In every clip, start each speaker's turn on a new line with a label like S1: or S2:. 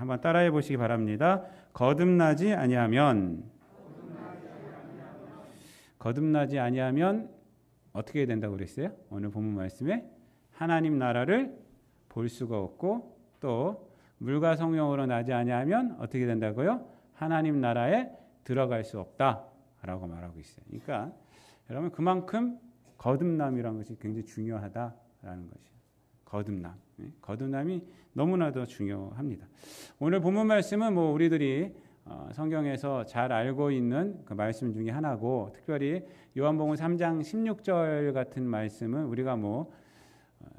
S1: 한번 따라해 보시기 바랍니다. 거듭나지 아니하면 어떻게 된다고 그랬어요? 오늘 본문 말씀에 하나님 나라를 볼 수가 없고 또 물과 성령으로 나지 아니하면 어떻게 된다고요? 하나님 나라에 들어갈 수 없다라고 말하고 있어요. 그러니까 여러분 그만큼 거듭남이라는 것이 굉장히 중요하다라는 것이에요. 거듭남이 너무나도 중요합니다. 오늘 본문 말씀은 우리들이 성경에서 잘 알고 있는 그 말씀 중에 하나고, 특별히 요한복음 3장 16절 같은 말씀은 우리가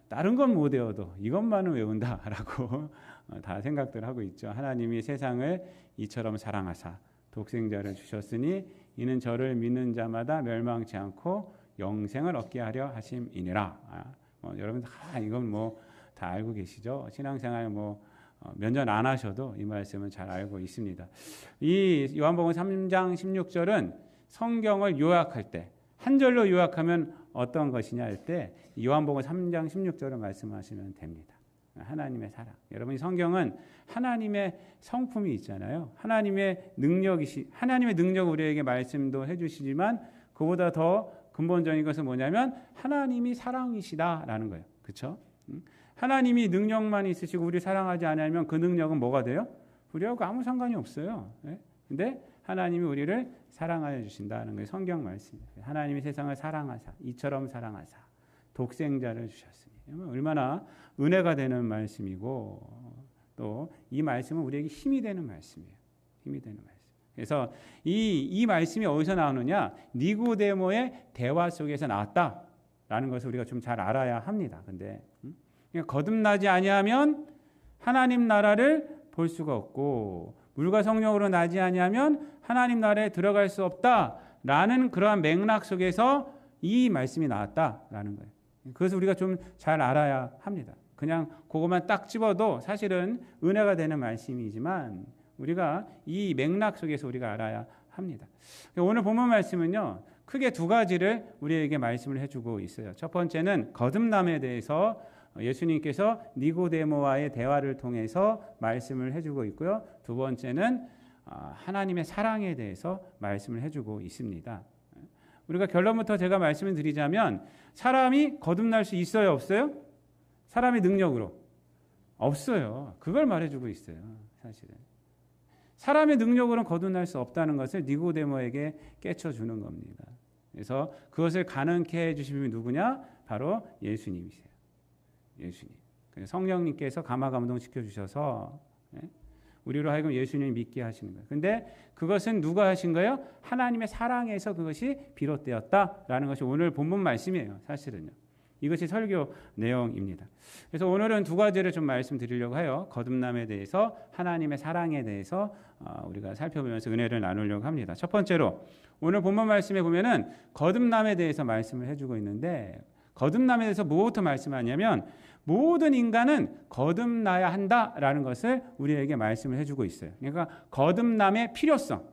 S1: 다른 건 못 외워도 이것만은 외운다라고 다 생각들 하고 있죠. 하나님이 세상을 이처럼 사랑하사 독생자를 주셨으니 이는 저를 믿는 자마다 멸망치 않고 영생을 얻게 하려 하심이니라. 여러분 다 이건 다 알고 계시죠? 신앙생활 몇 년 안 하셔도 이 말씀은 잘 알고 있습니다. 이 요한복음 3장 16절은 성경을 요약할 때, 한 절로 요약하면 어떤 것이냐 할 때 요한복음 3장 16절을 말씀하시면 됩니다. 하나님의 사랑. 여러분, 성경은 하나님의 성품이 있잖아요. 하나님의 능력을 우리에게 말씀도 해주시지만 그보다 더 근본적인 것은 뭐냐면 하나님이 사랑이시다라는 거예요. 그렇죠? 하나님이 능력만 있으시고 우리 사랑하지 않으면 그 능력은 뭐가 돼요? 우리하고 아무 상관이 없어요. 근데 하나님이 우리를 사랑하여 주신다는 게 성경 말씀입니다. 하나님이 세상을 사랑하사 이처럼 사랑하사 독생자를 주셨으니 얼마나 은혜가 되는 말씀이고, 또 이 말씀은 우리에게 힘이 되는 말씀이에요. 힘이 되는 말씀. 그래서 이 말씀이 어디서 나오느냐? 니고데모의 대화 속에서 나왔다라는 것을 우리가 좀 잘 알아야 합니다. 근데 거듭나지 아니하면 하나님 나라를 볼 수가 없고 물과 성령으로 나지 아니하면 하나님 나라에 들어갈 수 없다라는 그러한 맥락 속에서 이 말씀이 나왔다라는 거예요. 그래서 우리가 좀 잘 알아야 합니다. 그냥 그것만 딱 집어도 사실은 은혜가 되는 말씀이지만 우리가 이 맥락 속에서 우리가 알아야 합니다. 오늘 본문 말씀은요, 크게 두 가지를 우리에게 말씀을 해주고 있어요. 첫 번째는 거듭남에 대해서 예수님께서 니고데모와의 대화를 통해서 말씀을 해주고 있고요. 두 번째는 하나님의 사랑에 대해서 말씀을 해주고 있습니다. 우리가 결론부터 제가 말씀을 드리자면 사람이 거듭날 수 있어요, 없어요? 사람의 능력으로 없어요. 그걸 말해주고 있어요. 사실은 사람의 능력으로는 거듭날 수 없다는 것을 니고데모에게 깨쳐주는 겁니다. 그래서 그것을 가능케 해주신 분이 누구냐? 바로 예수님이세요. 예수님. 성령님께서 감화감동시켜 주셔서 우리로 하여금 예수님을 믿게 하시는 거예요. 근데 그것은 누가 하신 거예요? 하나님의 사랑에서 그것이 비롯되었다라는 것이 오늘 본문 말씀이에요. 사실은요. 이것이 설교 내용입니다. 그래서 오늘은 두 가지를 좀 말씀드리려고 해요. 거듭남에 대해서, 하나님의 사랑에 대해서 우리가 살펴보면서 은혜를 나누려고 합니다. 첫 번째로 오늘 본문 말씀에 보면은 거듭남에 대해서 말씀을 해주고 있는데, 거듭남에 대해서 뭐부터 말씀하냐면 모든 인간은 거듭나야 한다라는 것을 우리에게 말씀을 해주고 있어요. 그러니까 거듭남의 필요성.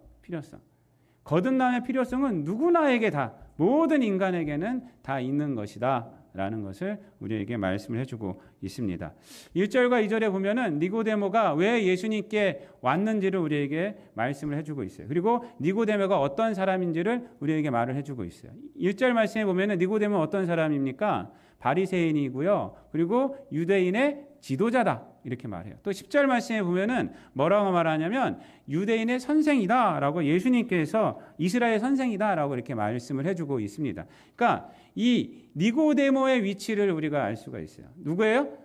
S1: 거듭남의 필요성은 누구나에게 다, 모든 인간에게는 다 있는 것이다 라는 것을 우리에게 말씀을 해주고 있습니다. 1절과 2절에 보면은 니고데모가 왜 예수님께 왔는지를 우리에게 말씀을 해주고 있어요. 그리고 니고데모가 어떤 사람인지를 우리에게 말을 해주고 있어요. 1절 말씀에 보면은 니고데모는 어떤 사람입니까? 바리새인이고요. 그리고 유대인의 지도자다 이렇게 말해요. 또 10절 말씀에 보면은 뭐라고 말하냐면 유대인의 선생이다라고, 예수님께서 이스라엘 선생이다라고 이렇게 말씀을 해주고 있습니다. 그러니까 이 니고데모의 위치를 우리가 알 수가 있어요. 누구예요?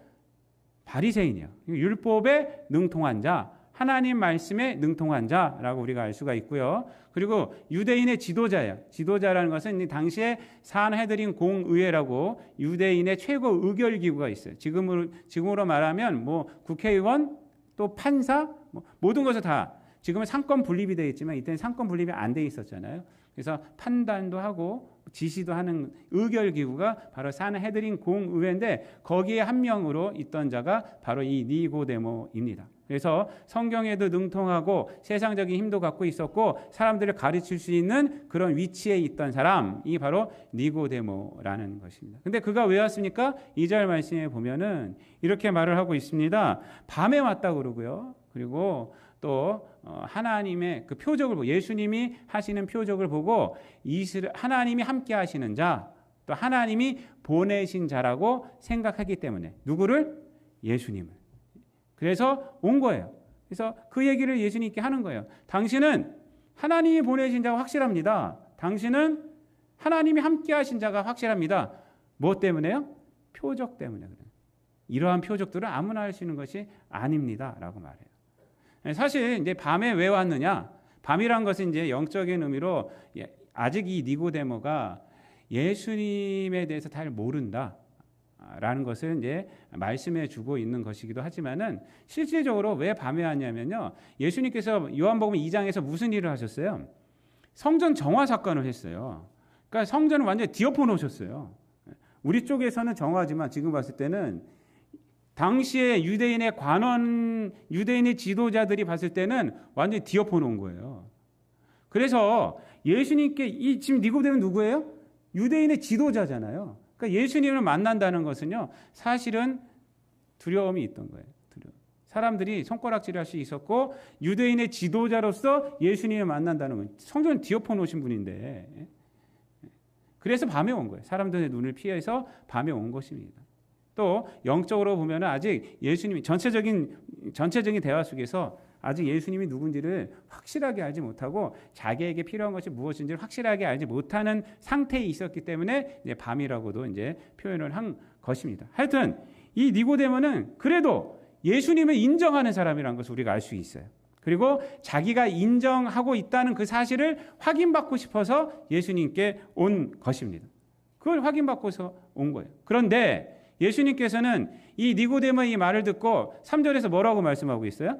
S1: 바리새인이요. 율법에 능통한 자, 하나님 말씀에 능통한 자라고 우리가 알 수가 있고요. 그리고 유대인의 지도자예요. 지도자라는 것은 당시에 산헤드린 공의회라고 유대인의 최고 의결기구가 있어요. 지금으로 말하면 국회의원, 또 판사, 모든 것을 다, 지금은 상권 분립이 되어 있지만 이때는 상권 분립이 안 돼 있었잖아요. 그래서 판단도 하고 지시도 하는 의결기구가 바로 산헤드린 공의회인데 거기에 한 명으로 있던 자가 바로 이 니고데모입니다. 그래서 성경에도 능통하고 세상적인 힘도 갖고 있었고 사람들을 가르칠 수 있는 그런 위치에 있던 사람이 바로 니고데모라는 것입니다. 근데 그가 왜 왔습니까? 2절 말씀에 보면은 이렇게 말을 하고 있습니다. 밤에 왔다고 그러고요. 그리고 또 하나님의 그 표적을 보고 예수님이 하시는 표적을 보고 하나님이 함께 하시는 자, 또 하나님이 보내신 자라고 생각하기 때문에 누구를? 예수님을. 그래서 온 거예요. 그래서 그 얘기를 예수님께 하는 거예요. 당신은 하나님이 보내신 자가 확실합니다. 당신은 하나님이 함께 하신 자가 확실합니다. 뭐 때문에요? 표적 때문에 그래요. 이러한 표적들은 아무나 할 수 있는 것이 아닙니다. 라고 말해요. 사실 이제 밤에 왜 왔느냐? 밤이란 것은 이제 영적인 의미로 아직 이 니고데모가 예수님에 대해서 잘 모른다. 라는 것을 이제 말씀해 주고 있는 것이기도 하지만은 실질적으로 왜 밤에 왔냐면요. 예수님께서 요한복음 2장에서 무슨 일을 하셨어요? 성전 정화 사건을 했어요. 그러니까 성전을 완전히 뒤엎어 놓으셨어요. 우리 쪽에서는 정화지만 지금 봤을 때는 당시에 유대인의 관원, 유대인의 지도자들이 봤을 때는 완전히 뒤엎어 놓은 거예요. 그래서 예수님께 지금 니고데모는 누구예요? 유대인의 지도자잖아요. 그러니까 예수님을 만난다는 것은요, 사실은 두려움이 있던 거예요. 사람들이 손가락질을 할 수 있었고 유대인의 지도자로서 예수님을 만난다는 건 성전을 뒤엎어 놓으신 분인데, 그래서 밤에 온 거예요. 사람들의 눈을 피해서 밤에 온 것입니다. 또 영적으로 보면 아직 예수님이 전체적인 대화 속에서 아직 예수님이 누군지를 확실하게 알지 못하고 자기에게 필요한 것이 무엇인지를 확실하게 알지 못하는 상태에 있었기 때문에 이제 밤이라고도 이제 표현을 한 것입니다. 하여튼 이 니고데모는 그래도 예수님을 인정하는 사람이라는 것을 우리가 알 수 있어요. 그리고 자기가 인정하고 있다는 그 사실을 확인받고 싶어서 예수님께 온 것입니다. 그걸 확인받고서 온 거예요. 그런데 예수님께서는 이 니고데모의 이 말을 듣고 3절에서 뭐라고 말씀하고 있어요?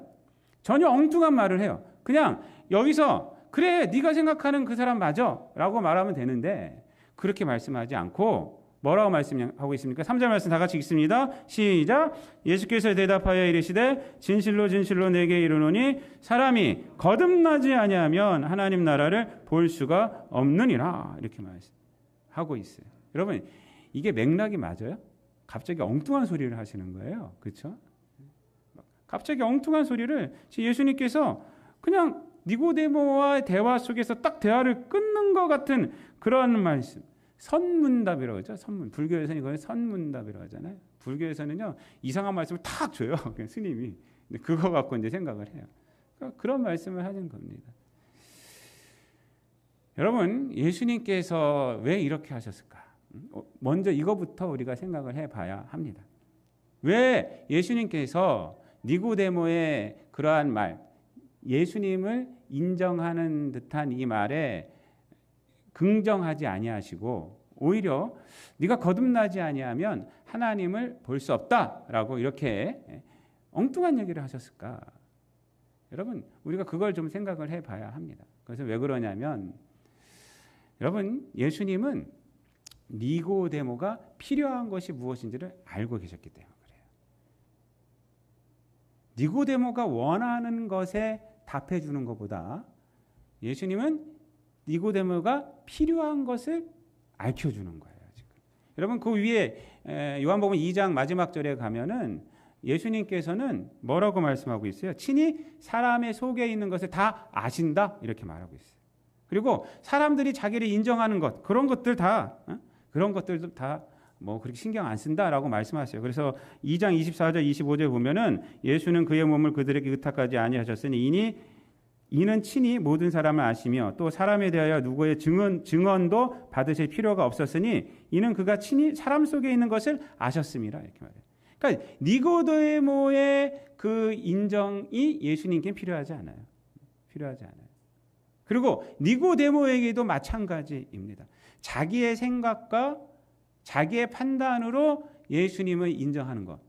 S1: 전혀 엉뚱한 말을 해요. 그냥 여기서 그래 네가 생각하는 그 사람 맞아 라고 말하면 되는데 그렇게 말씀하지 않고 뭐라고 말씀하고 있습니까? 3절 말씀 다 같이 읽습니다. 시작. 예수께서 대답하여 이르시되 진실로 진실로 내게 이르노니 사람이 거듭나지 아니하면 하나님 나라를 볼 수가 없느니라. 이렇게 말하고 있어요. 여러분 이게 맥락이 맞아요? 갑자기 엉뚱한 소리를 하시는 거예요. 그렇죠? 갑자기 엉뚱한 소리를 예수님께서 그냥 니고데모와의 대화 속에서 딱 대화를 끊는 것 같은 그런 말씀. 선문답이라고 하죠. 선문. 불교에서는 이걸 선문답이라고 하잖아요. 불교에서는요 이상한 말씀을 탁 줘요. 그냥 스님이. 근데 그거 갖고 이제 생각을 해요. 그러니까 그런 말씀을 하는 겁니다. 여러분 예수님께서 왜 이렇게 하셨을까? 먼저 이거부터 우리가 생각을 해봐야 합니다. 왜 예수님께서 니고데모의 그러한 말, 예수님을 인정하는 듯한 이 말에 긍정하지 아니하시고 오히려 네가 거듭나지 아니하면 하나님을 볼 수 없다라고 이렇게 엉뚱한 얘기를 하셨을까? 여러분 우리가 그걸 좀 생각을 해봐야 합니다. 그래서 왜 그러냐면 여러분 예수님은 니고데모가 필요한 것이 무엇인지를 알고 계셨기 때문에 그래요. 니고데모가 원하는 것에 답해 주는 것보다 예수님은 니고데모가 필요한 것을 알려 주는 거예요. 지금. 여러분 그 위에 요한복음 2장 마지막 절에 가면은 예수님께서는 뭐라고 말씀하고 있어요? 친히 사람의 속에 있는 것을 다 아신다 이렇게 말하고 있어요. 그리고 사람들이 자기를 인정하는 것 그런 것들 다 그런 것들도 다 뭐 그렇게 신경 안 쓴다라고 말씀하세요. 그래서 2장 24절 25절 보면은 예수는 그의 몸을 그들에게 의탁하지 아니하셨으니 이는 친히 모든 사람을 아시며 또 사람에 대하여 누구의 증언도 받으실 필요가 없었으니 이는 그가 친히 사람 속에 있는 것을 아셨습니다. 이렇게 말해요. 그러니까 니고데모의 그 인정이 예수님께 필요하지 않아요. 필요하지 않아요. 그리고 니고데모에게도 마찬가지입니다. 자기의 생각과 자기의 판단으로 예수님을 인정하는 것,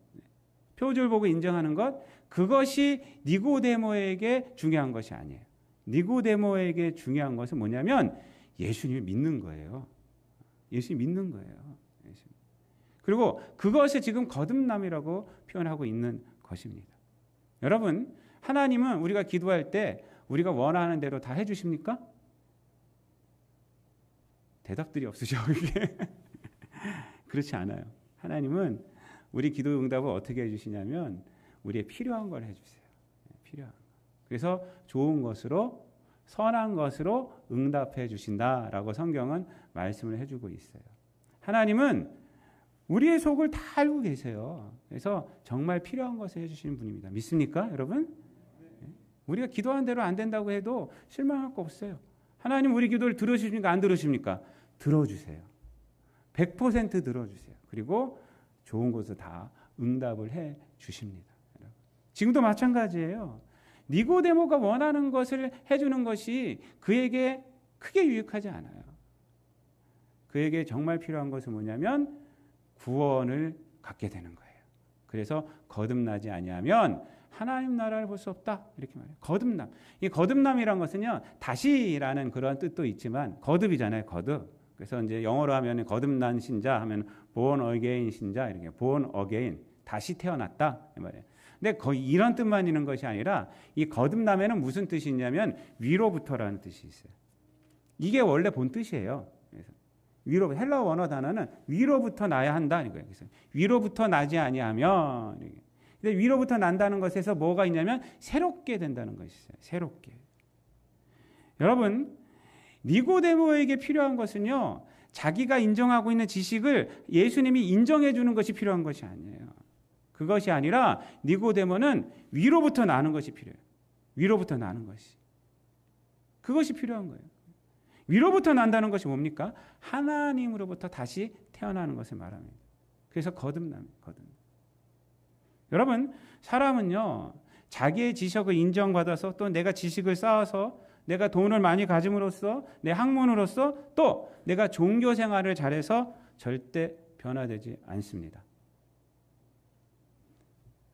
S1: 표적을 보고 인정하는 것, 그것이 니고데모에게 중요한 것이 아니에요. 니고데모에게 중요한 것은 뭐냐면 예수님을 믿는 거예요. 예수님 믿는 거예요. 예수님. 그리고 그것이 지금 거듭남이라고 표현하고 있는 것입니다. 여러분, 하나님은 우리가 기도할 때 우리가 원하는 대로 다 해주십니까? 대답들이 없으셔. 이게 그렇지 않아요. 하나님은 우리 기도 응답을 어떻게 해주시냐면 우리의 필요한 걸 해주세요. 필요한 거예요. 그래서 좋은 것으로 선한 것으로 응답해 주신다라고 성경은 말씀을 해주고 있어요. 하나님은 우리의 속을 다 알고 계세요. 그래서 정말 필요한 것을 해주시는 분입니다. 믿습니까, 여러분? 우리가 기도한 대로 안 된다고 해도 실망할 거 없어요. 하나님 우리 기도를 들어주십니까, 안 들어주십니까? 들어주세요. 100% 들어주세요. 그리고 좋은 것을 다 응답을 해 주십니다. 지금도 마찬가지예요. 니고데모가 원하는 것을 해주는 것이 그에게 크게 유익하지 않아요. 그에게 정말 필요한 것은 뭐냐면 구원을 갖게 되는 거예요. 그래서 거듭나지 아니하면 하나님 나라를 볼 수 없다, 이렇게 말해요. 거듭남. 이 거듭남이란 것은요, 다시라는 그런 뜻도 있지만 거듭이잖아요. 거듭. 그래서 이제 영어로 하면 거듭난 신자 하면 born again 신자, 이렇게 born again, 다시 태어났다 이 말이에요. 근데 거의 이런 뜻만 있는 것이 아니라 이 거듭남에는 무슨 뜻이 있냐면 위로부터라는 뜻이 있어요. 이게 원래 본 뜻이에요. 그래서 위로, 헬라어 원어 단어는 위로부터 나야 한다 이거예요. 그래서 위로부터 나지 아니하면, 근데 위로부터 난다는 것에서 뭐가 있냐면 새롭게 된다는 것이 있어요. 새롭게. 여러분, 니고데모에게 필요한 것은요, 자기가 인정하고 있는 지식을 예수님이 인정해 주는 것이 필요한 것이 아니에요. 그것이 아니라 니고데모는 위로부터 나는 것이 필요해요. 위로부터 나는 것이. 그것이 필요한 거예요. 위로부터 난다는 것이 뭡니까? 하나님으로부터 다시 태어나는 것을 말합니다. 그래서 거듭남. 여러분, 사람은요, 자기의 지식을 인정받아서 또 내가 지식을 쌓아서 내가 돈을 많이 가짐으로써 내 학문으로서 또 내가 종교 생활을 잘해서 절대 변화되지 않습니다.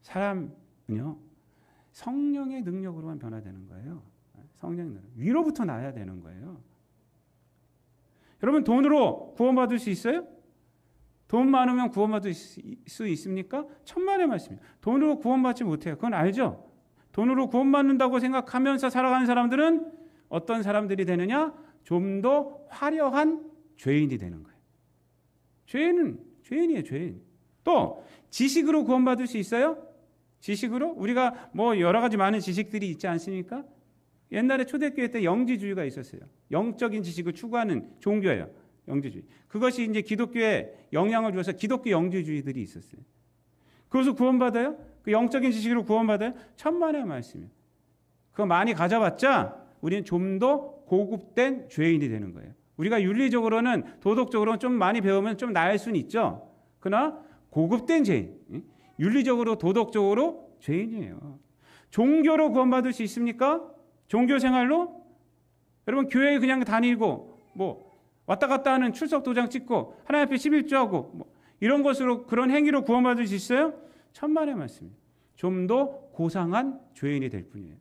S1: 사람은요, 성령의 능력으로만 변화되는 거예요. 성령의 능력. 위로부터 나야 되는 거예요. 여러분, 돈으로 구원받을 수 있어요? 돈 많으면 구원받을 수 있습니까? 천만의 말씀이에요. 돈으로 구원받지 못해요. 그건 알죠? 돈으로 구원받는다고 생각하면서 살아가는 사람들은 어떤 사람들이 되느냐? 좀 더 화려한 죄인이 되는 거예요. 죄인이에요, 죄인. 또 지식으로 구원받을 수 있어요? 지식으로? 우리가 뭐 여러 가지 많은 지식들이 있지 않습니까? 옛날에 초대교회 때 영지주의가 있었어요. 영적인 지식을 추구하는 종교예요. 영지주의. 그것이 이제 기독교에 영향을 줘서 기독교 영지주의들이 있었어요. 그것을 구원받아요? 그 영적인 지식으로 구원받아요? 천만의 말씀이에요. 그거 많이 가져봤자 우리는 좀 더 고급된 죄인이 되는 거예요. 우리가 윤리적으로는 도덕적으로는 좀 많이 배우면 좀 나을 수는 있죠. 그러나 고급된 죄인, 윤리적으로 도덕적으로 죄인이에요. 종교로 구원받을 수 있습니까? 종교 생활로? 여러분, 교회에 그냥 다니고 뭐 왔다 갔다 하는 출석 도장 찍고 하나님 앞에 11조하고 뭐 이런 것으로, 그런 행위로 구원받을 수 있어요? 천만의 말씀이에요. 좀 더 고상한 죄인이 될 뿐이에요.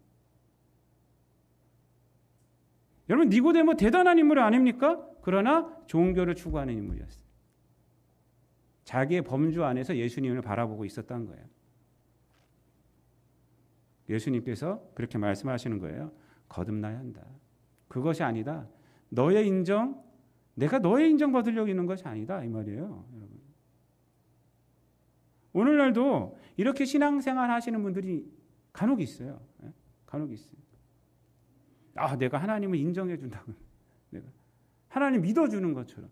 S1: 여러분, 니고데모 대단한 인물 아닙니까? 그러나 종교를 추구하는 인물이었어요. 자기의 범주 안에서 예수님을 바라보고 있었던 거예요. 예수님께서 그렇게 말씀하시는 거예요. 거듭나야 한다. 그것이 아니다. 너의 인정, 내가 너의 인정받으려고 있는 것이 아니다, 이 말이에요. 여러분. 오늘날도 이렇게 신앙생활 하시는 분들이 간혹 있어요. 간혹 있어요. 아, 내가 하나님을 인정해 준다고. 내가 하나님 믿어주는 것처럼.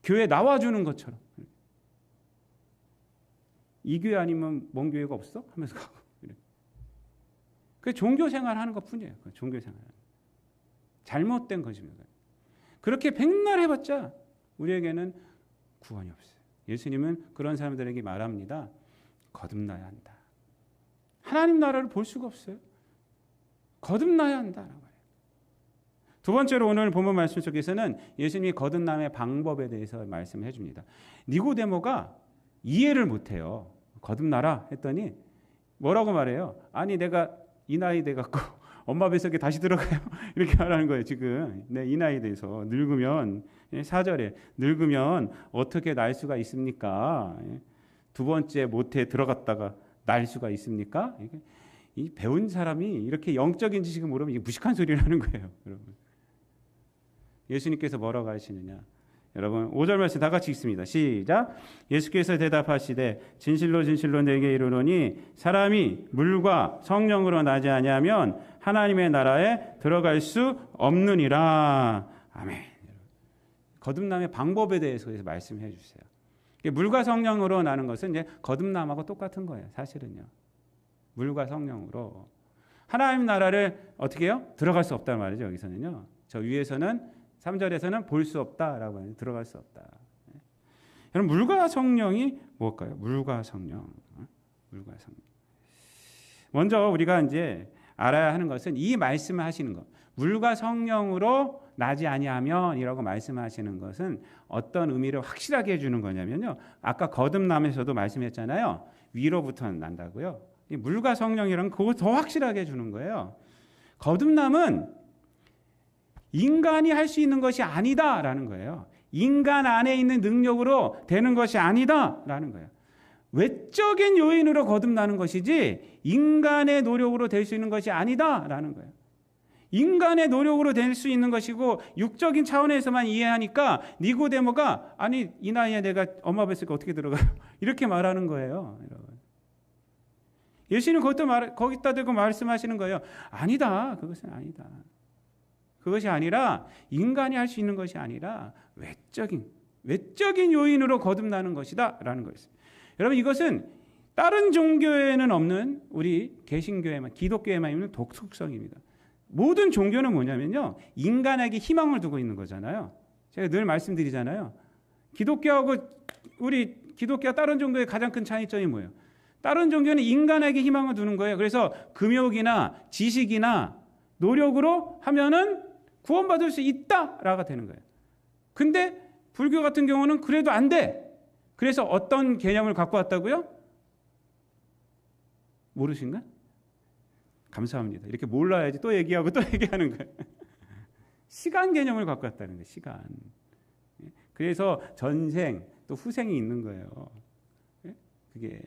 S1: 교회 나와주는 것처럼. 이 교회 아니면 먼 교회가 없어? 하면서 가고. 그 종교 생활 하는 것 뿐이에요. 종교 생활. 잘못된 것입니다. 그렇게 백날 해봤자 우리에게는 구원이 없어요. 예수님은 그런 사람들에게 말합니다. 거듭나야 한다. 하나님 나라를 볼 수가 없어요. 거듭나야 한다라고 해요. 두 번째로 오늘 본문 말씀 속에서는 예수님이 거듭남의 방법에 대해서 말씀해 줍니다. 니고데모가 이해를 못해요. 거듭나라 했더니 뭐라고 말해요? 아니, 내가 이 나이 돼 갖고 엄마 뱃속에 다시 들어가요. 이렇게 말하는 거예요. 지금 이 나이 돼서 늙으면, 4절에 늙으면 어떻게 날 수가 있습니까? 두 번째 모태에 들어갔다가 날 수가 있습니까? 이 배운 사람이 이렇게 영적인 지식을 모르면 이게 무식한 소리를 하는 거예요. 여러분. 예수님께서 뭐라고 하시느냐? 여러분 5절 말씀 다 같이 읽습니다. 시작. 예수께서 대답하시되 진실로 진실로 내게 이르노니 사람이 물과 성령으로 나지 아니하면 하나님의 나라에 들어갈 수 없느니라. 아멘. 거듭남의 방법에 대해서 말씀해 주세요. 물과 성령으로 나는 것은 이제 거듭남하고 똑같은 거예요. 사실은요. 물과 성령으로 하나님 나라를 어떻게 해요? 들어갈 수 없다는 말이죠. 여기서는요. 저 위에서는 3절에서는 볼 수 없다라고 해요. 들어갈 수 없다. 여러분 물과 성령이 뭘까요? 물과 성령. 물과 성령. 먼저 우리가 이제 알아야 하는 것은 이 말씀을 하시는 것. 물과 성령으로 나지 아니하면이라고 말씀하시는 것은 어떤 의미를 확실하게 해주는 거냐면요. 아까 거듭남에서도 말씀했잖아요. 위로부터 난다고요. 이 물과 성령이란 그거 더 확실하게 해주는 거예요. 거듭남은 인간이 할 수 있는 것이 아니다라는 거예요. 인간 안에 있는 능력으로 되는 것이 아니다라는 거예요. 외적인 요인으로 거듭나는 것이지 인간의 노력으로 될 수 있는 것이 아니다라는 거예요. 인간의 노력으로 될 수 있는 것이고 육적인 차원에서만 이해하니까 니고데모가 아니 이 나이에 내가 엄마 뱃속에 어떻게 들어가요? 이렇게 말하는 거예요. 여러분. 예수님 거기다 대고 말씀하시는 거예요. 아니다. 그것은 아니다. 그것이 아니라 인간이 할 수 있는 것이 아니라 외적인 요인으로 거듭나는 것이다 라는 거였어요. 여러분 이것은 다른 종교에는 없는 우리 개신교에만 기독교에만 있는 독특성입니다. 모든 종교는 뭐냐면요. 인간에게 희망을 두고 있는 거잖아요. 제가 늘 말씀드리잖아요. 기독교하고 다른 종교의 가장 큰 차이점이 뭐예요? 다른 종교는 인간에게 희망을 두는 거예요. 그래서 금욕이나 지식이나 노력으로 하면은 구원받을 수 있다라고 되는 거예요. 근데 불교 같은 경우는 그래도 안 돼. 그래서 어떤 개념을 갖고 왔다고요? 모르신가? 감사합니다. 이렇게 몰라야지 또 얘기하고 또 얘기하는 거예요. 시간 개념을 갖고 왔다는 거예요. 시간. 그래서 전생 또 후생이 있는 거예요. 그게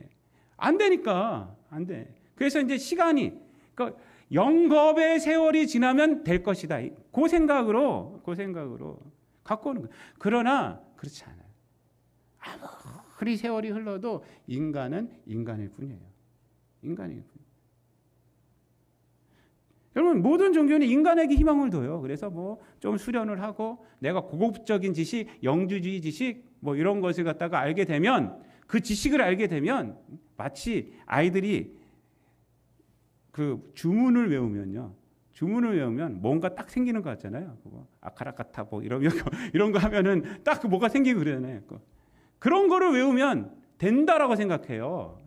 S1: 안 되니까 안 돼. 그래서 이제 시간이 그러니까 영겁의 세월이 지나면 될 것이다. 그 생각으로 갖고 오는 거예요. 그러나 그렇지 않아요. 아무리 세월이 흘러도 인간은 인간일 뿐이에요. 인간일 뿐이에요. 여러분 모든 종교는 인간에게 희망을 둬요. 그래서 뭐 좀 수련을 하고 내가 고급적인 지식, 영주주의 지식 뭐 이런 것을 갖다가 알게 되면 그 지식을 알게 되면 마치 아이들이 그 주문을 외우면 뭔가 딱 생기는 것 같잖아요. 그거 아카라카타 뭐 이런 거 하면은 딱 뭐가 생기고 그러잖아요. 그런 거를 외우면 된다라고 생각해요.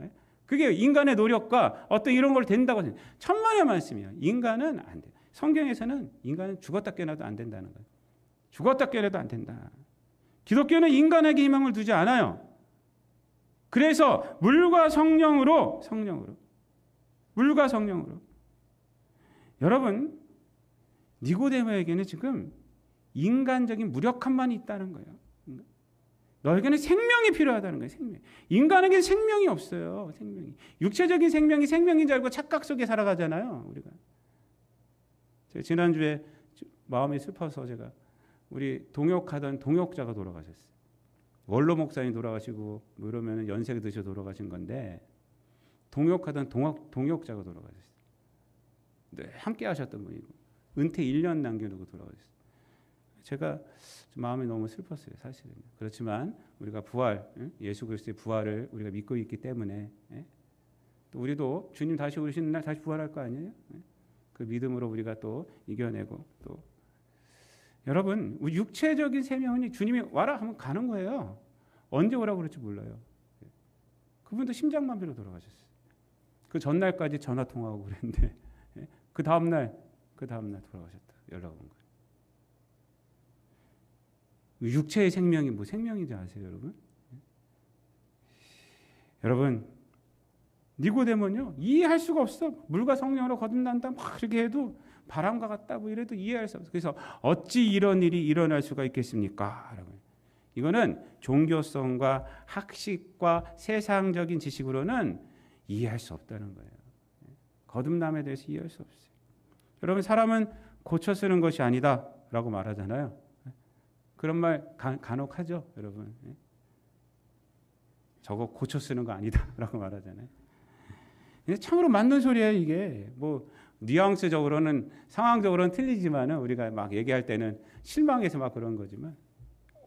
S1: 그게 인간의 노력과 어떤 이런 걸 된다고 생각해요. 천만의 말씀이에요. 인간은 안 돼요. 성경에서는 인간은 죽었다 깨어나도 안 된다는 거예요. 죽었다 깨어나도 안 된다. 기독교는 인간에게 희망을 두지 않아요. 그래서 물과 성령으로 여러분 니고데모에게는 지금 인간적인 무력함만 있다는 거예요. 너에게는 생명이 필요하다는 거예요. 생명. 인간에게는 생명이 없어요. 생명이. 육체적인 생명이 생명인 줄 알고 착각 속에 살아가잖아요. 우리가. 제가 지난주에 마음이 슬퍼서 제가 우리 동역하던 동역자가 돌아가셨어요. 원로 목사님 돌아가시고 뭐 이러면 연세가 드셔 돌아가신 건데 동역하던 동역자가 돌아가셨어요. 네, 함께 하셨던 분이고 은퇴 1년 남겨두고 돌아가셨어요. 제가 마음이 너무 슬펐어요. 사실은. 그렇지만 우리가 부활, 예수 그리스도의 부활을 우리가 믿고 있기 때문에 또 우리도 주님 다시 오시는 날 다시 부활할 거 아니에요? 그 믿음으로 우리가 또 이겨내고 또 여러분 육체적인 생명은 주님이 와라 하면 가는 거예요. 언제 오라고 그럴지 몰라요. 그분도 심장마비로 돌아가셨어요. 그 전날까지 전화 통화하고 그랬는데 그 다음날 돌아가셨다. 연락 온 거예요. 육체의 생명이 뭐 생명인지 아세요, 여러분? 여러분, 니고데모는요 이해할 수가 없어. 물과 성령으로 거듭난다 막 이렇게 해도 바람과 같다 뭐 이래도 이해할 수 없어. 그래서 어찌 이런 일이 일어날 수가 있겠습니까? 이거는 종교성과 학식과 세상적인 지식으로는 이해할 수 없다는 거예요. 거듭남에 대해서 이해할 수 없어요. 여러분 사람은 고쳐 쓰는 것이 아니다라고 말하잖아요. 그런 말 간혹 하죠, 여러분. 저거 고쳐 쓰는 거 아니다라고 말하잖아요. 참으로 맞는 소리예요, 이게. 뭐 뉘앙스적으로는 상황적으로는 틀리지만은 우리가 막 얘기할 때는 실망해서 막 그런 거지만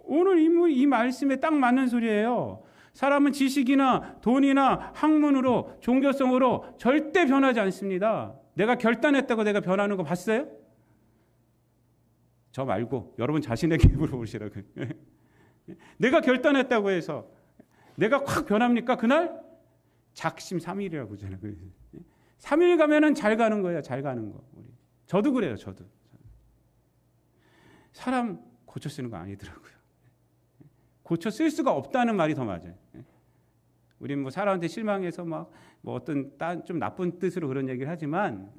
S1: 오늘 이 말씀에 딱 맞는 소리예요. 사람은 지식이나 돈이나 학문으로 종교성으로 절대 변하지 않습니다. 내가 결단했다고 내가 변하는 거 봤어요? 저 말고 여러분 자신에게 물어보시라고요. 내가 결단했다고 해서 내가 확 변합니까? 그날 작심 3일이라고 그러잖아요. 3일 가면은 잘 가는 거예요. 잘 가는 거. 저도 그래요. 저도. 사람 고쳐 쓰는 거 아니더라고요. 고쳐 쓸 수가 없다는 말이 더 맞아요. 우리는 뭐 사람한테 실망해서 막 뭐 어떤 좀 나쁜 뜻으로 그런 얘기를 하지만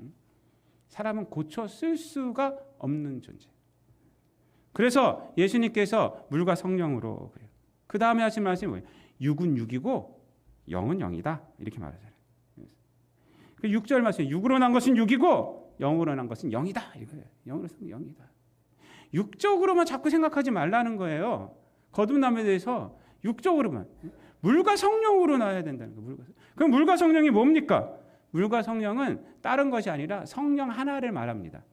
S1: 사람은 고쳐 쓸 수가 없는 존재. 그래서 예수님께서 물과 성령으로 그래요. 그 다음에 하신 말씀이 뭐예요? 육은 육이고 영은 영이다. 이렇게 말하잖아요. 6절 말씀, 육으로 난 것은 육이고 영으로 난 것은 영이다. 이거예요. 영으로 난 영이다. 육적으로만 자꾸 생각하지 말라는 거예요. 거듭남에 대해서 육적으로만. 물과 성령으로 나야 된다는 거예요. 그럼 물과 성령이 뭡니까? 물과 성령은 다른 것이 아니라 성령 하나를 말합니다.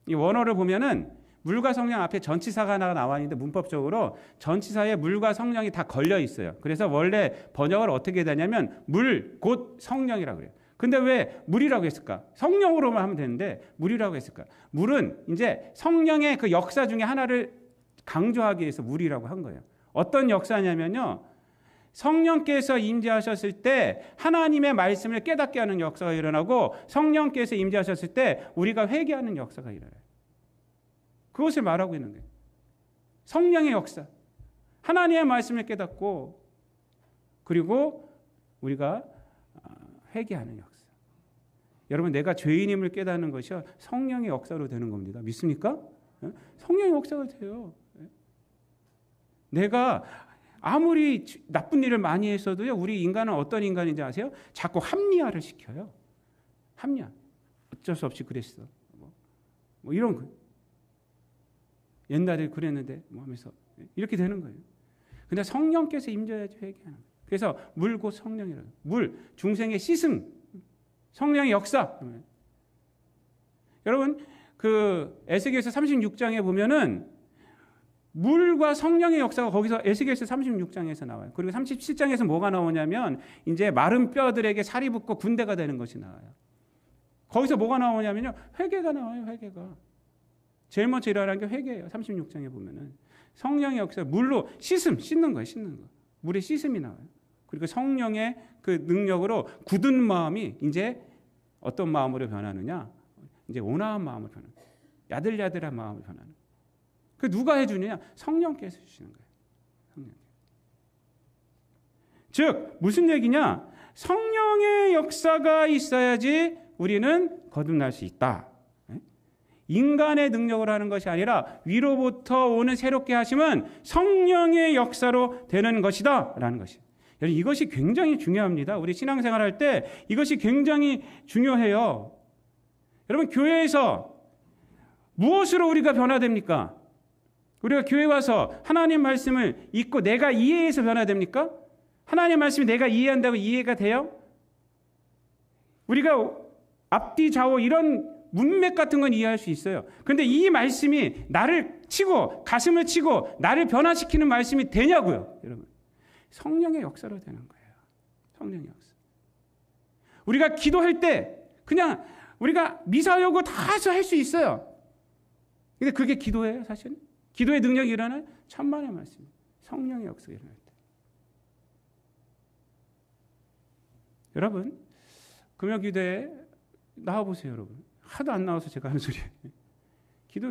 S1: 이 원어를 보면은 물과 성령 앞에 전치사가 하나가 나와 있는데 문법적으로 전치사에 물과 성령이 다 걸려 있어요. 그래서 원래 번역을 어떻게 되냐면 물 곧 성령이라고 그래요. 근데 왜 물이라고 했을까? 성령으로만 하면 되는데 물이라고 했을까? 물은 이제 성령의 그 역사 중에 하나를 강조하기 위해서 물이라고 한 거예요. 어떤 역사냐면요. 성령께서 임재하셨을 때 하나님의 말씀을 깨닫게 하는 역사가 일어나고 성령께서 임재하셨을 때 우리가 회개하는 역사가 일어나요. 그것을 말하고 있는 거예요. 성령의 역사. 하나님의 말씀을 깨닫고 그리고 우리가 회개하는 역사. 여러분 내가 죄인임을 깨닫는 것이 성령의 역사로 되는 겁니다. 믿습니까? 성령의 역사가 돼요. 내가 아무리 나쁜 일을 많이 했어도요. 우리 인간은 어떤 인간인지 아세요? 자꾸 합리화를 시켜요. 합리화. 어쩔 수 없이 그랬어. 뭐 이런 거. 옛날에 그랬는데 뭐 하면서 이렇게 되는 거예요. 근데 성령께서 임재해야지 회개하는 거예요. 그래서 물고 성령이라고. 물, 중생의 씻음, 성령의 역사. 여러분 그 에스겔서 36장에 보면은 물과 성령의 역사가 거기서 에스겔서 36장에서 나와요. 그리고 37장에서 뭐가 나오냐면 이제 마른 뼈들에게 살이 붙고 군대가 되는 것이 나와요. 거기서 뭐가 나오냐면요. 회개가 나와요. 회개가. 제일 먼저 일어나는 게 회개예요. 36장에 보면은 성령의 역사, 물로 씻는 거예요. 씻는 거. 물의 씻음이 나와요. 그리고 성령의 그 능력으로 굳은 마음이 이제 어떤 마음으로 변하느냐? 이제 온화한 마음으로 변하는 거예요. 야들야들한 마음으로 변하는 거예요. 그 누가 해주느냐? 성령께서 주시는 거예요. 성령. 즉 무슨 얘기냐? 성령의 역사가 있어야지 우리는 거듭날 수 있다. 인간의 능력으로 하는 것이 아니라 위로부터 오는 새롭게 하심은 성령의 역사로 되는 것이다 라는 것이에요. 여러분 이것이 굉장히 중요합니다. 우리 신앙생활 할 때 이것이 굉장히 중요해요. 여러분 교회에서 무엇으로 우리가 변화됩니까? 우리가 교회 와서 하나님 말씀을 읽고 내가 이해해서 변화됩니까? 하나님 말씀이 내가 이해한다고 이해가 돼요? 우리가 앞뒤 좌우 이런 문맥 같은 건 이해할 수 있어요. 그런데 이 말씀이 나를 치고 가슴을 치고 나를 변화시키는 말씀이 되냐고요. 여러분 성령의 역사로 되는 거예요. 성령의 역사. 우리가 기도할 때 그냥 우리가 미사여구 다 할 수 있어요. 근데 그게 기도예요 사실은? 기도의 능력이 일어나요? 천만의 말씀. 성령의 역사가 일어날 때. 여러분 금요기도에 나와보세요. 여러분 하도 안 나와서 제가 하는 소리예요.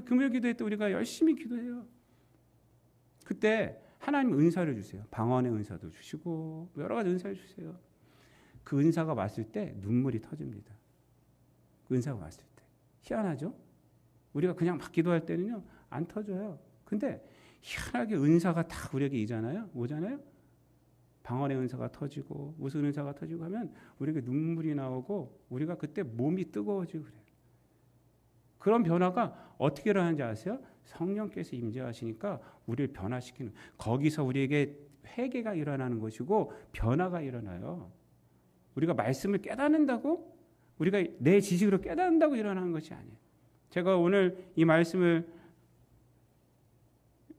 S1: 금요기도회 때 우리가 열심히 기도해요. 그때 하나님 은사를 주세요. 방언의 은사도 주시고 여러 가지 은사를 주세요. 그 은사가 왔을 때 눈물이 터집니다. 그 은사가 왔을 때. 희한하죠? 우리가 그냥 막 기도할 때는요 안 터져요. 근데 희한하게 은사가 딱 우리에게 오잖아요. 방언의 은사가 터지고 무슨 은사가 터지고 하면 우리에게 눈물이 나오고 우리가 그때 몸이 뜨거워지고 그래요. 그런 변화가 어떻게 일어나는지 아세요? 성령께서 임재하시니까 우리를 변화시키는, 거기서 우리에게 회개가 일어나는 것이고 변화가 일어나요. 우리가 말씀을 깨닫는다고, 우리가 내 지식으로 깨닫는다고 일어나는 것이 아니에요. 제가 오늘 이 말씀을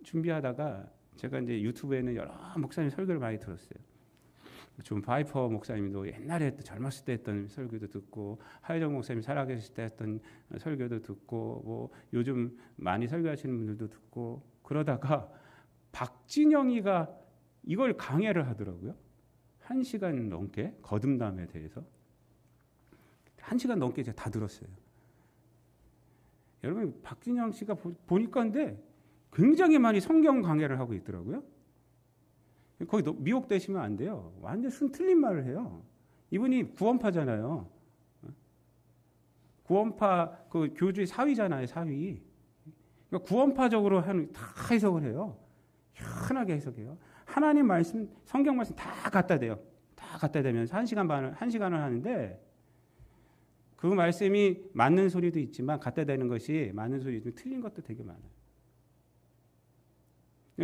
S1: 준비하다가 제가 이제 유튜브에는 여러 목사님 설교를 많이 들었어요. 존 파이퍼 목사님도 옛날에 젊었을 때 했던 설교도 듣고, 하여정 목사님 살아계실 때 했던 설교도 듣고, 뭐 요즘 많이 설교하시는 분들도 듣고, 그러다가 박진영이가 이걸 강해를 하더라고요. 1시간 넘게, 거듭남에 대해서 1시간 넘게 제가 다 들었어요. 여러분, 박진영 씨가 보니까 근데 굉장히 많이 성경 강해를 하고 있더라고요. 거기 미혹되시면 안 돼요. 완전 순 틀린 말을 해요. 이분이 구원파잖아요. 구원파 그 교주의 사위잖아요, 사위. 그러니까 구원파적으로 다 해석을 해요. 희한하게 해석해요. 하나님 말씀, 성경 말씀 다 갖다 대요. 다 갖다 대면서 1시간을 하는데, 그 말씀이 맞는 소리도 있지만 갖다 대는 것이 맞는 소리도 틀린 것도 되게 많아요.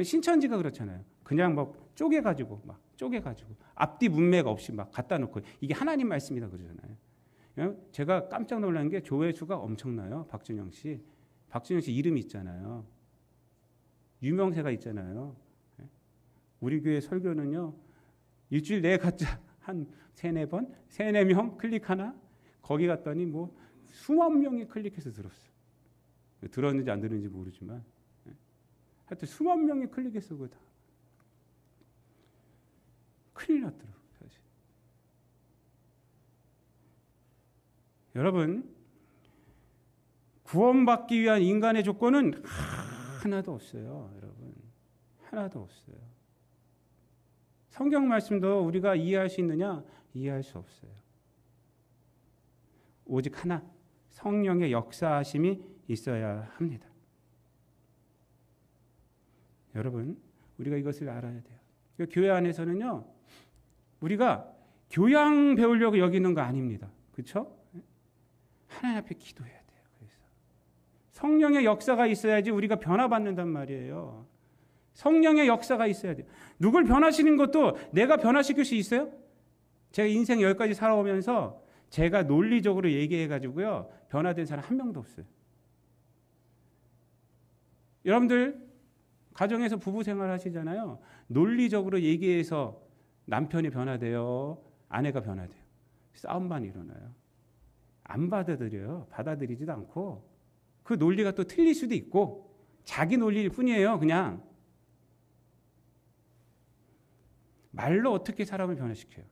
S1: 신천지가 그렇잖아요. 그냥 막 쪼개가지고 앞뒤 문맥 없이 막 갖다 놓고 이게 하나님 말씀이다 그러잖아요. 제가 깜짝 놀란 게 조회수가 엄청나요. 박준영 씨 이름이 있잖아요. 유명세가 있잖아요. 우리 교회 설교는요, 일주일 내에 갔자 한 3-4번, 3-4명 클릭하나? 거기 갔더니 뭐 수만 명이 클릭해서 들었어요. 들었는지 안 들었는지 모르지만 하여튼 수만 명이 클릭해서 그거 다 큰일 났더라고요, 사실. 여러분, 구원받기 위한 인간의 조건은 하나도 없어요. 여러분, 하나도 없어요. 성경 말씀도 우리가 이해할 수 있느냐? 이해할 수 없어요. 오직 하나, 성령의 역사하심이 있어야 합니다. 여러분, 우리가 이것을 알아야 돼요. 교회 안에서는요, 우리가 교양 배우려고 여기는 거 아닙니다. 그렇죠? 하나님 앞에 기도해야 돼요. 그래서 성령의 역사가 있어야지 우리가 변화받는단 말이에요. 성령의 역사가 있어야 돼요. 누굴 변화시키는 것도 내가 변화시킬 수 있어요? 제가 인생 10가지 살아오면서 제가 논리적으로 얘기해가지고요, 변화된 사람 한 명도 없어요. 여러분들 가정에서 부부 생활 하시잖아요. 논리적으로 얘기해서 남편이 변화돼요, 아내가 변화돼요. 싸움만 일어나요. 안 받아들여요. 받아들이지도 않고, 그 논리가 또 틀릴 수도 있고 자기 논리일 뿐이에요. 그냥 말로 어떻게 사람을 변화시켜요?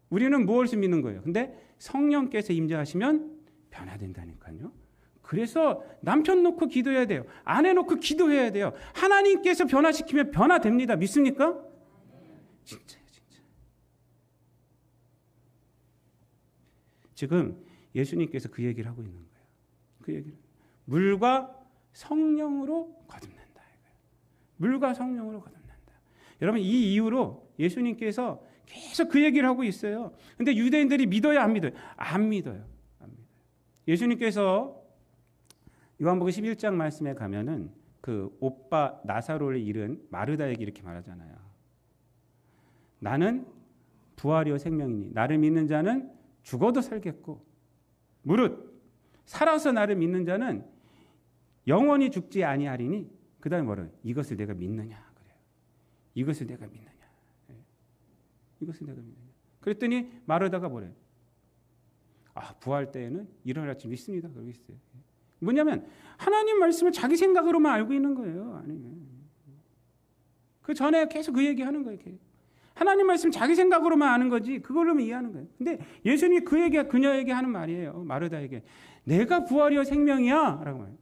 S1: 우리는 무엇을 믿는 거예요? 근데 성령께서 임재하시면 변화된다니까요. 그래서 남편 놓고 기도해야 돼요. 아내 놓고 기도해야 돼요. 하나님께서 변화시키면 변화됩니다. 믿습니까? 진짜요, 진짜. 지금 예수님께서 그 얘기를 하고 있는 거예요. 그 얘기를. 물과 성령으로 거듭난다. 물과 성령으로 거듭난다. 여러분, 이 이유로 예수님께서 계속 그 얘기를 하고 있어요. 근데 유대인들이 믿어요, 안 믿어요? 안 믿어요. 안 믿어요. 예수님께서 요한복음 11장 말씀에 가면은 그 오빠 나사로를 잃은 마르다에게 이렇게 말하잖아요. 나는 부활이요 생명이니 나를 믿는 자는 죽어도 살겠고, 무릇 살아서 나를 믿는 자는 영원히 죽지 아니하리니, 그다음에 뭐래요? 이것을 내가 믿느냐 그래요. 이것을 내가 믿느냐. 이것을 내가 믿느냐. 그랬더니 마르다가 뭐래요? 부활 때에는 일어날 줄 믿습니다. 그러고 있어요. 뭐냐면 하나님 말씀을 자기 생각으로만 알고 있는 거예요. 아니면 그 전에 계속 그 얘기하는 거예요. 하나님 말씀 자기 생각으로만 아는 거지 그걸로만 이해하는 거예요. 근데 예수님이 그녀에게 하는 말이에요. 마르다에게 내가 부활이요 생명이야 라고 말해요.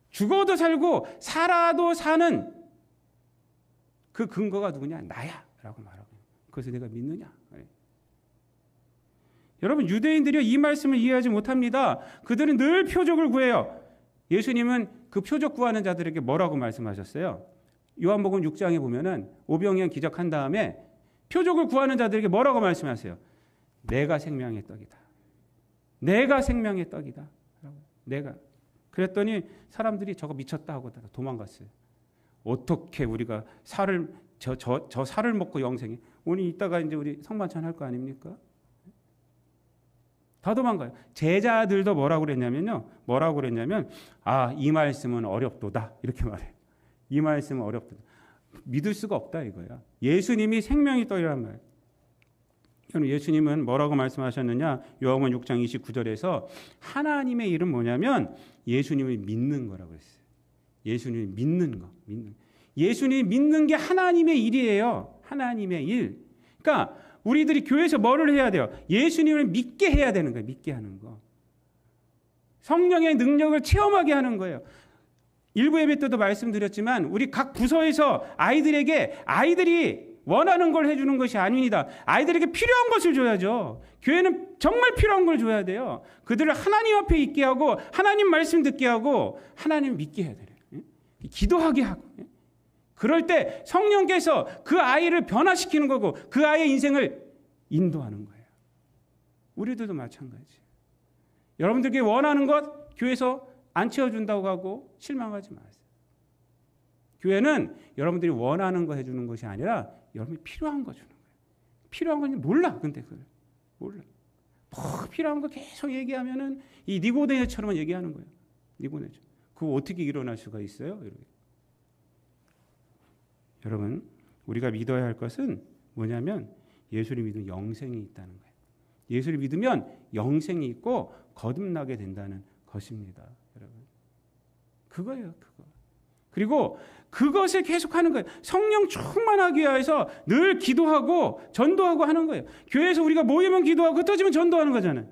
S1: 죽어도 살고 살아도 사는 그 근거가 누구냐? 나야 라고 말하고, 그것을 내가 믿느냐? 여러분, 유대인들이 이 말씀을 이해하지 못합니다. 그들은 늘 표적을 구해요. 예수님은 그 표적 구하는 자들에게 뭐라고 말씀하셨어요? 요한복음 6장에 보면은 오병이어 기적한 다음에 표적을 구하는 자들에게 뭐라고 말씀하세요? 내가 생명의 떡이다. 내가 생명의 떡이다. 라고. 내가. 그랬더니 사람들이 저거 미쳤다 하고 도망갔어요. 어떻게 우리가 저 살을 먹고 영생해? 오늘 이따가 이제 우리 성만찬 할 거 아닙니까? 다 도망가요. 제자들도 뭐라고 그랬냐면 이 말씀은 어렵도다 이렇게 말해요. 이 말씀은 어렵도다. 믿을 수가 없다 이거야. 예수님이 생명이 떡이란 말이에요. 예수님은 뭐라고 말씀하셨느냐? 요한복음 6장 29절에서 하나님의 일은 뭐냐면 예수님을 믿는 거라고 했어요. 예수님을 믿는 거. 예수님이 믿는 게 하나님의 일이에요. 하나님의 일. 그러니까 우리들이 교회에서 뭐를 해야 돼요? 예수님을 믿게 해야 되는 거예요. 믿게 하는 거. 성령의 능력을 체험하게 하는 거예요. 일부 예배 때도 말씀드렸지만 우리 각 부서에서 아이들이 원하는 걸 해주는 것이 아닙니다. 아이들에게 필요한 것을 줘야죠. 교회는 정말 필요한 걸 줘야 돼요. 그들을 하나님 앞에 있게 하고 하나님 말씀 듣게 하고 하나님 믿게 해야 돼요. 기도하게 하고. 그럴 때 성령께서 그 아이를 변화시키는 거고 그 아이의 인생을 인도하는 거예요. 우리들도 마찬가지예요. 여러분들께 원하는 것 교회에서 안 채워준다고 하고 실망하지 마세요. 교회는 여러분들이 원하는 거 해주는 것이 아니라 여러분이 필요한 거 주는 거예요. 필요한 건지 몰라. 근데 그걸 몰라. 뭐 필요한 거 계속 얘기하면은 이 니고데모처럼 얘기하는 거예요. 니고데모처럼. 그거 어떻게 일어날 수가 있어요? 여러분, 우리가 믿어야 할 것은 뭐냐면 예수를 믿으면 영생이 있다는 거예요. 예수를 믿으면 영생이 있고 거듭나게 된다는 것입니다. 여러분, 그거예요. 그거. 그리고 그것을 계속하는 거예요. 성령 충만하기 위해서 늘 기도하고 전도하고 하는 거예요. 교회에서 우리가 모이면 기도하고 흩어지면 전도하는 거잖아요.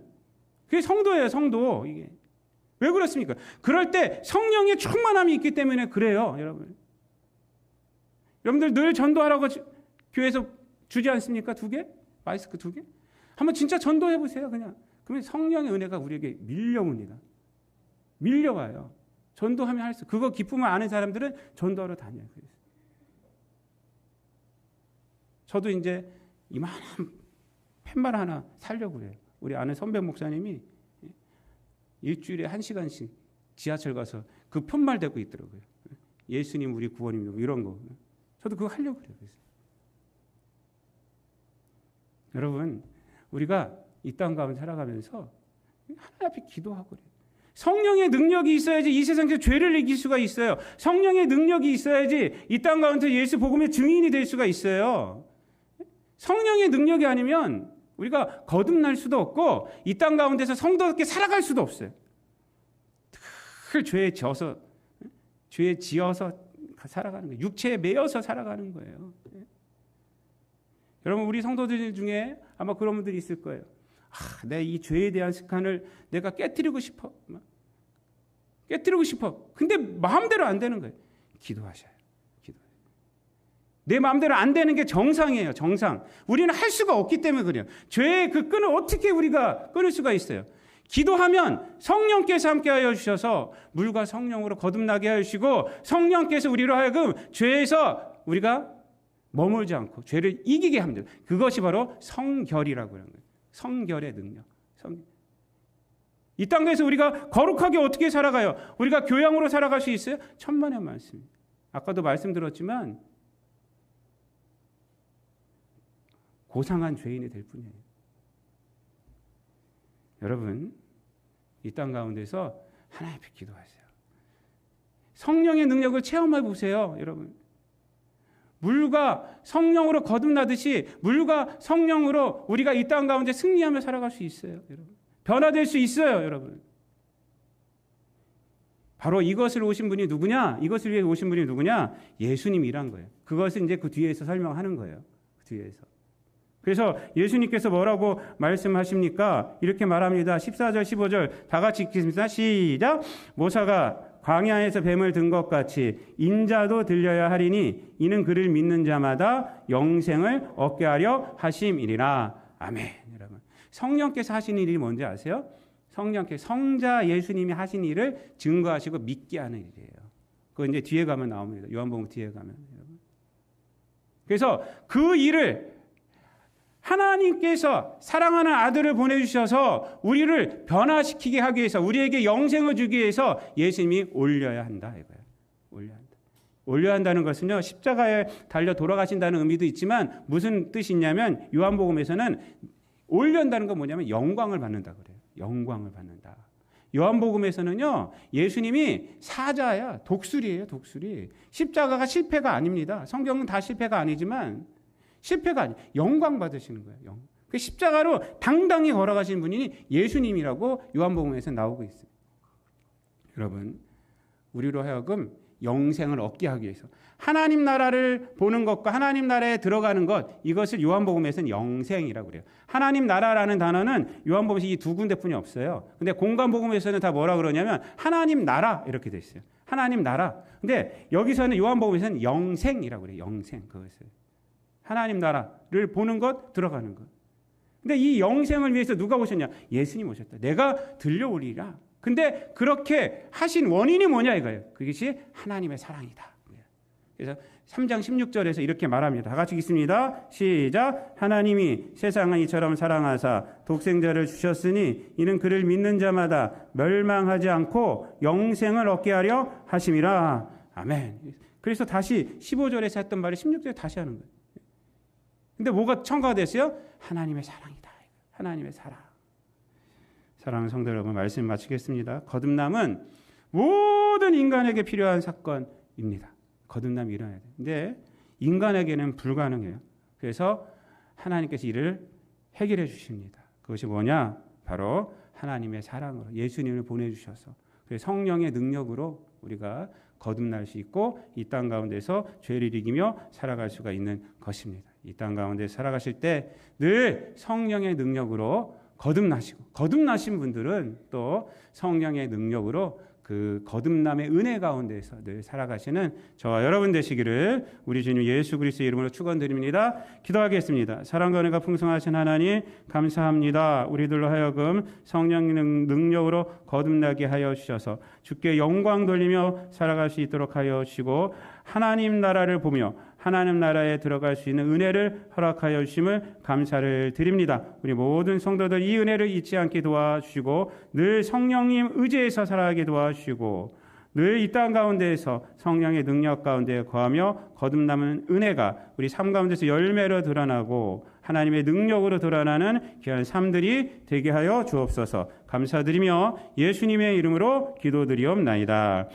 S1: 그게 성도예요. 성도. 이게 왜 그렇습니까? 그럴 때 성령의 충만함이 있기 때문에 그래요. 여러분들 늘 전도하라고 교회에서 주지 않습니까? 2개? 마스크 2개? 한번 진짜 전도해 보세요. 그냥. 그러면 성령의 은혜가 우리에게 밀려옵니다. 밀려와요. 전도하면 할 수. 그거 기쁨을 아는 사람들은 전도하러 다녀요. 저도 이제 이만한 팻말 하나 살려고 그래요. 우리 아는 선배 목사님이 일주일에 1시간씩 지하철 가서 그 편말 대고 있더라고요. 예수님 우리 구원입니다. 이런 거. 저도 그거 하려고 그래요. 여러분, 우리가 이 땅 가운데 살아가면서 하나님 앞에 기도하고 그래요. 성령의 능력이 있어야지 이 세상에서 죄를 이길 수가 있어요. 성령의 능력이 있어야지 이 땅 가운데 예수 복음의 증인이 될 수가 있어요. 성령의 능력이 아니면 우리가 거듭날 수도 없고 이 땅 가운데서 성도답게 살아갈 수도 없어요. 늘 죄에 지어서 살아가는 거예요. 육체에 매여서 살아가는 거예요. 여러분, 우리 성도들 중에 아마 그런 분들이 있을 거예요. 내 이 죄에 대한 습관을 내가 깨뜨리고 싶어. 근데 마음대로 안 되는 거예요. 기도하셔요. 내 마음대로 안 되는 게 정상이에요. 정상. 우리는 할 수가 없기 때문에 그래요. 죄의 그 끈을 어떻게 우리가 끊을 수가 있어요? 기도하면 성령께서 함께하여 주셔서 물과 성령으로 거듭나게 하시고 성령께서 우리로 하여금 죄에서 우리가 머물지 않고 죄를 이기게 합니다. 그것이 바로 성결이라고 하는 거예요. 성결의 능력. 이 땅에서 우리가 거룩하게 어떻게 살아가요? 우리가 교양으로 살아갈 수 있어요? 천만의 말씀. 아까도 말씀드렸지만 고상한 죄인이 될 뿐이에요. 여러분, 이 땅 가운데서 하나님 앞에 기도하세요. 성령의 능력을 체험해 보세요, 여러분. 물과 성령으로 거듭나듯이 물과 성령으로 우리가 이 땅 가운데 승리하며 살아갈 수 있어요, 여러분. 변화될 수 있어요, 여러분. 바로 이것을 오신 분이 누구냐? 이것을 위해 오신 분이 누구냐? 예수님이란 거예요. 그것을 이제 그 뒤에서 설명하는 거예요. 그 뒤에서. 그래서 예수님께서 뭐라고 말씀하십니까? 이렇게 말합니다. 14절, 15절 다 같이 읽겠습니다. 시작. 모사가 광야에서 뱀을 든 것 같이 인자도 들려야 하리니 이는 그를 믿는 자마다 영생을 얻게 하려 하심이리라. 아멘. 여러분, 성령께서 하신 일이 뭔지 아세요? 성령께서 성자 예수님이 하신 일을 증거하시고 믿게 하는 일이에요. 그거 이제 뒤에 가면 나옵니다. 요한복음 뒤에 가면. 여러분. 그래서 그 일을 하나님께서 사랑하는 아들을 보내주셔서 우리를 변화시키게 하기 위해서, 우리에게 영생을 주기 위해서 예수님이 올려야 한다 이거예요. 올려야 한다. 올려야 한다는 것은요, 십자가에 달려 돌아가신다는 의미도 있지만 무슨 뜻이 있냐면, 요한복음에서는 올려한다는 건 뭐냐면 영광을 받는다 그래요. 영광을 받는다. 요한복음에서는요, 예수님이 사자야, 독수리예요, 독수리. 십자가가 실패가 아닙니다. 성경은 다 실패가 아니지만 실패가 아니, 영광 받으시는 거예요. 그 십자가로 당당히 걸어가시는 분이 예수님이라고 요한복음에서 나오고 있어요. 여러분, 우리로 하여금 영생을 얻게 하기 위해서 하나님 나라를 보는 것과 하나님 나라에 들어가는 것, 이것을 요한복음에서는 영생이라고 그래요. 하나님 나라라는 단어는 요한복음에서 이 두 군데뿐이 없어요. 근데 공관복음에서는 다 뭐라 그러냐면 하나님 나라 이렇게 돼 있어요. 하나님 나라. 근데 여기서는 요한복음에서는 영생이라고 그래요. 영생. 그것을 하나님 나라를 보는 것, 들어가는 것. 근데 이 영생을 위해서 누가 오셨냐? 예수님 오셨다. 내가 들려오리라. 근데 그렇게 하신 원인이 뭐냐 이거예요. 그것이 하나님의 사랑이다. 그래서 3장 16절에서 이렇게 말합니다. 다 같이 읽습니다. 시작. 하나님이 세상을 이처럼 사랑하사 독생자를 주셨으니 이는 그를 믿는 자마다 멸망하지 않고 영생을 얻게 하려 하심이라. 아멘. 그래서 다시 15절에서 했던 말을 16절에 다시 하는 거예요. 근데 뭐가 첨가가 됐어요? 하나님의 사랑이다. 하나님의 사랑. 사랑하는 성도 여러분, 말씀 마치겠습니다. 거듭남은 모든 인간에게 필요한 사건입니다. 거듭남이 일어나야 돼요. 근데 인간에게는 불가능해요. 그래서 하나님께서 이를 해결해 주십니다. 그것이 뭐냐? 바로 하나님의 사랑으로 예수님을 보내주셔서 성령의 능력으로 우리가 거듭날 수 있고 이 땅 가운데서 죄를 이기며 살아갈 수가 있는 것입니다. 이 땅 가운데 살아가실 때 늘 성령의 능력으로 거듭나신 분들은 또 성령의 능력으로 그 거듭남의 은혜 가운데서 늘 살아가시는 저와 여러분 되시기를 우리 주님 예수 그리스도의 이름으로 축원드립니다. 기도하겠습니다. 사랑과 은혜가 풍성하신 하나님 감사합니다. 우리들로 하여금 성령의 능력으로 거듭나게 하여 주셔서 주께 영광 돌리며 살아갈 수 있도록 하여 주시고 하나님 나라를 보며 하나님 나라에 들어갈 수 있는 은혜를 허락하여 주심을 감사를 드립니다. 우리 모든 성도들 이 은혜를 잊지 않게 도와주시고 늘 성령님 의지해서 살아가게 도와주시고 늘 이 땅 가운데에서 성령의 능력 가운데 거하며 거듭남은 은혜가 우리 삶 가운데서 열매로 드러나고 하나님의 능력으로 드러나는 귀한 삶들이 되게 하여 주옵소서. 감사드리며 예수님의 이름으로 기도드리옵나이다.